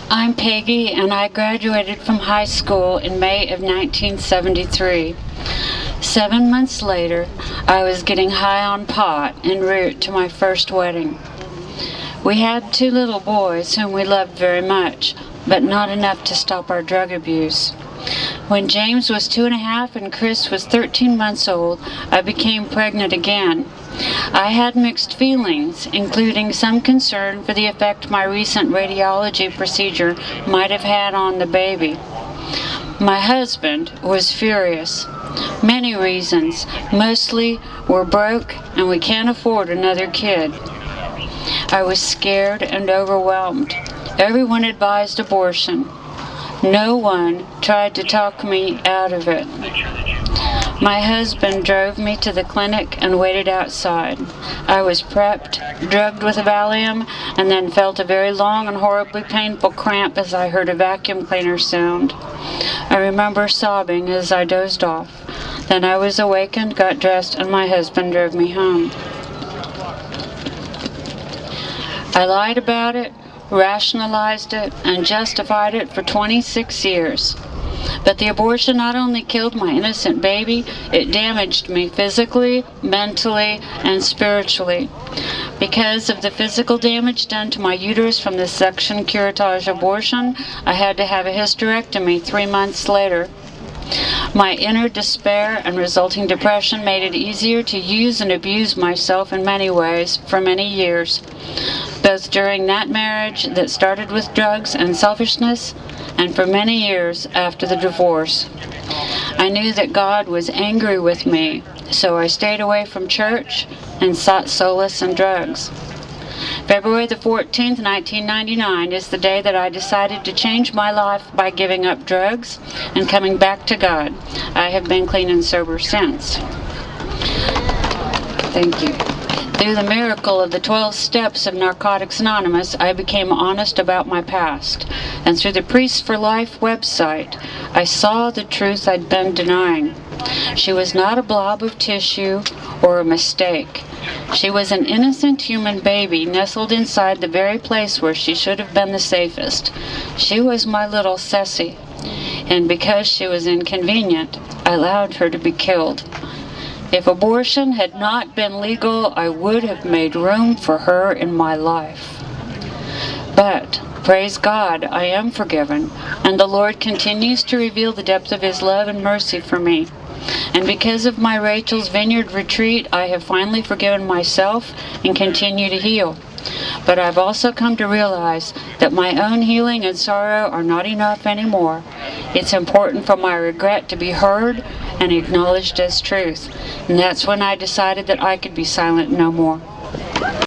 I'm Peggy, and I graduated from high school in May of 1973. 7 months later, I was getting high on pot en route to my first wedding. We had 2 little boys whom we loved very much, but not enough to stop our drug abuse. When James was 2.5 and Chris was 13 months old, I became pregnant again. I had mixed feelings, including some concern for the effect my recent radiology procedure might have had on the baby. My husband was furious. Many reasons. Mostly, we're broke and we can't afford another kid. I was scared and overwhelmed. Everyone advised abortion. No one tried to talk me out of it. My husband drove me to the clinic and waited outside. I was prepped, drugged with Valium, and then felt a very long and horribly painful cramp as I heard a vacuum cleaner sound. I remember sobbing as I dozed off. Then I was awakened, got dressed, and my husband drove me home. I lied about it, rationalized it, and justified it for 26 years. But the abortion not only killed my innocent baby, it damaged me physically, mentally, and spiritually. Because of the physical damage done to my uterus from the suction curettage abortion, I had to have a hysterectomy 3 months later. My inner despair and resulting depression made it easier to use and abuse myself in many ways for many years, both during that marriage that started with drugs and selfishness, and for many years after the divorce. I knew that God was angry with me, so I stayed away from church and sought solace in drugs. February the 14th, 1999 is the day that I decided to change my life by giving up drugs and coming back to God. I have been clean and sober since. Thank you. Through the miracle of the 12 steps of Narcotics Anonymous, I became honest about my past. And through the Priests for Life website, I saw the truth I'd been denying. She was not a blob of tissue or a mistake. She was an innocent human baby nestled inside the very place where she should have been the safest. She was my little Ceci. And because she was inconvenient, I allowed her to be killed. If abortion had not been legal, I would have made room for her in my life. But, praise God, I am forgiven, and the Lord continues to reveal the depth of His love and mercy for me. And because of my Rachel's Vineyard retreat, I have finally forgiven myself and continue to heal. But I've also come to realize that my own healing and sorrow are not enough anymore. It's important for my regret to be heard and acknowledged as truth. And that's when I decided that I could be silent no more.